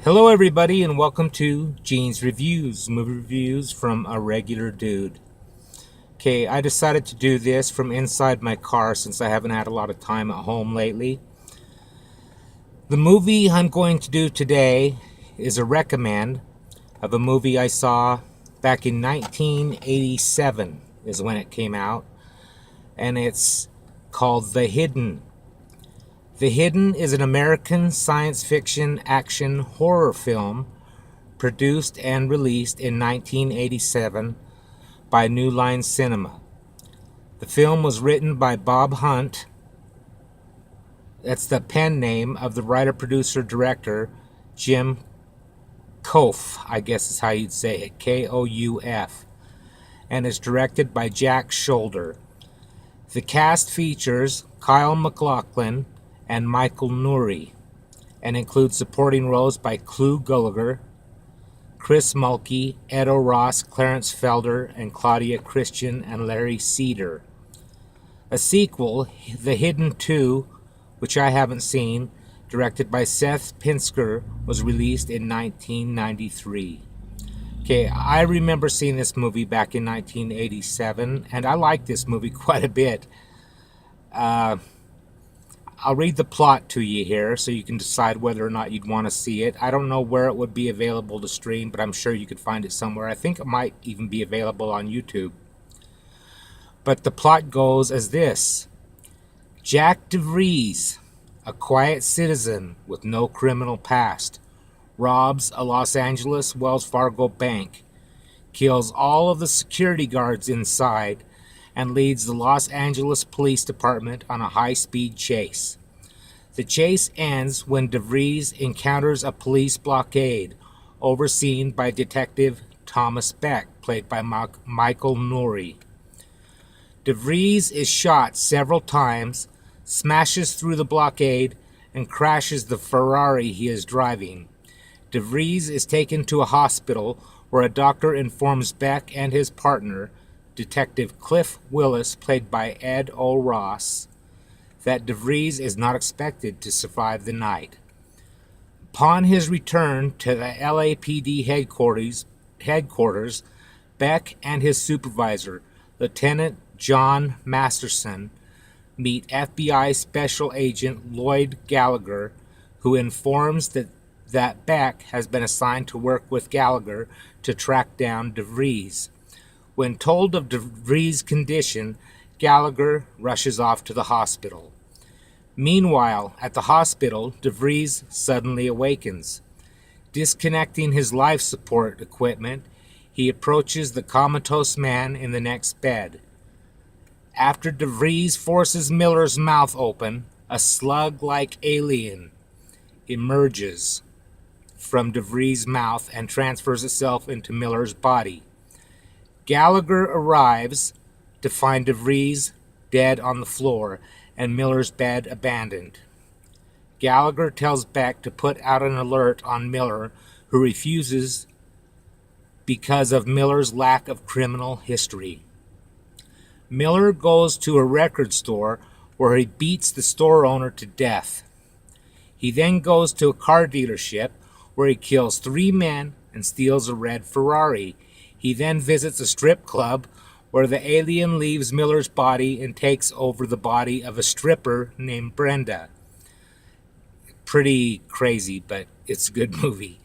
Hello everybody and welcome to Gene's Reviews, movie reviews from a regular dude. Okay, I decided to do this from inside my car since I haven't had a lot of time at home lately. The movie I'm going to do today is a recommend of a movie I saw back in 1987 is when it came out, and it's called The Hidden. The Hidden is an American science fiction action horror film produced and released in 1987 by New Line Cinema. The film was written by Bob Hunt. That's the pen name of the writer, producer, director, Jim Kouf, I guess is how you'd say it, Kouf, and is directed by Jack Shoulder. The cast features Kyle MacLachlan and Michael Nouri, and includes supporting roles by Clu Gulager, Chris Mulkey, Edo Ross, Clarence Felder, and Claudia Christian and Larry Cedar. A sequel, The Hidden 2, which I haven't seen, directed by Seth Pinsker, was released in 1993. Okay, I remember seeing this movie back in 1987, and I like this movie quite a bit. I'll read the plot to you here so you can decide whether or not you'd want to see it. I don't know where it would be available to stream, but I'm sure you could find it somewhere. I think it might even be available on YouTube. But the plot goes as this. Jack DeVries, a quiet citizen with no criminal past, robs a Los Angeles Wells Fargo bank, kills all of the security guards inside, and leads the Los Angeles Police Department on a high-speed chase. The chase ends when DeVries encounters a police blockade overseen by Detective Thomas Beck, played by Michael Nouri. DeVries is shot several times, smashes through the blockade, and crashes the Ferrari he is driving. DeVries is taken to a hospital where a doctor informs Beck and his partner, Detective Cliff Willis, played by Ed O. Ross, that DeVries is not expected to survive the night. Upon his return to the LAPD headquarters, Beck and his supervisor, Lieutenant John Masterson, meet FBI Special Agent Lloyd Gallagher, who informs that Beck has been assigned to work with Gallagher to track down DeVries. When told of DeVries' condition, Gallagher rushes off to the hospital. Meanwhile, at the hospital, DeVries suddenly awakens. Disconnecting his life support equipment, he approaches the comatose man in the next bed. After DeVries forces Miller's mouth open, a slug-like alien emerges from DeVries' mouth and transfers itself into Miller's body. Gallagher arrives to find DeVries dead on the floor and Miller's bed abandoned. Gallagher tells Beck to put out an alert on Miller, who refuses because of Miller's lack of criminal history. Miller goes to a record store where he beats the store owner to death. He then goes to a car dealership where he kills 3 men and steals a red Ferrari. He then visits a strip club where the alien leaves Miller's body and takes over the body of a stripper named Brenda. Pretty crazy, but it's a good movie.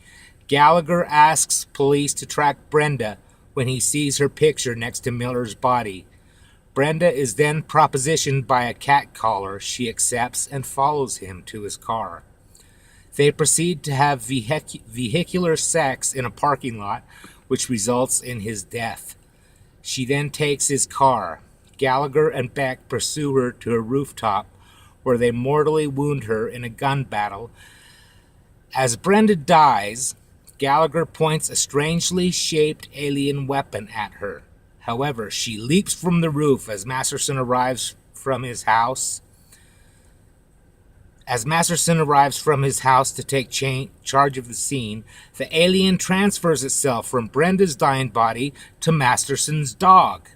Gallagher asks police to track Brenda when he sees her picture next to Miller's body. Brenda is then propositioned by a catcaller. She accepts and follows him to his car. They proceed to have vehicular sex in a parking lot, which results in his death. She then takes his car. Gallagher and Beck pursue her to a rooftop where they mortally wound her in a gun battle. As Brenda dies, Gallagher points a strangely shaped alien weapon at her. However, she leaps from the roof as Masterson arrives from his house. As Masterson arrives from his house to take charge of the scene, the alien transfers itself from Brenda's dying body to Masterson's dog.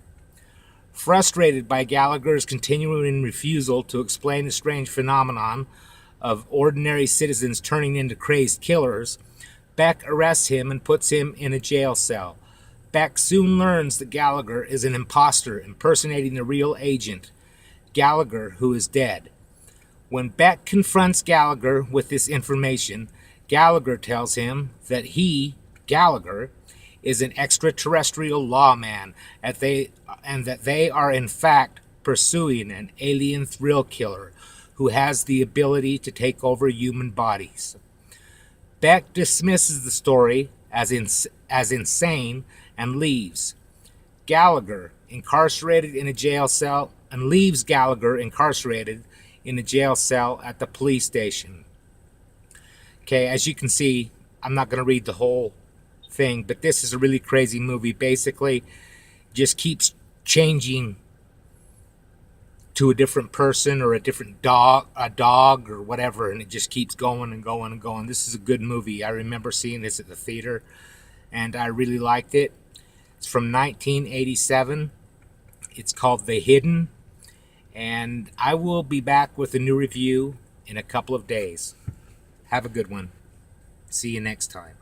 Frustrated by Gallagher's continuing refusal to explain the strange phenomenon of ordinary citizens turning into crazed killers, Beck arrests him and puts him in a jail cell. Beck soon learns that Gallagher is an imposter impersonating the real agent, Gallagher, who is dead. When Beck confronts Gallagher with this information, Gallagher tells him that he, Gallagher, is an extraterrestrial lawman and that they are in fact pursuing an alien thrill killer who has the ability to take over human bodies. Beck dismisses the story as insane and leaves. Gallagher incarcerated in a jail cell and leaves Gallagher incarcerated in a jail cell at the police station. Okay, as you can see, I'm not going to read the whole thing, but this is a really crazy movie. Basically, just keeps changing to a different person or a dog or whatever, and it just keeps going and going and going. This is a good movie. I remember seeing this at the theater, and I really liked it. It's from 1987. It's called The Hidden, and I will be back with a new review in a couple of days. Have a good one. See you next time.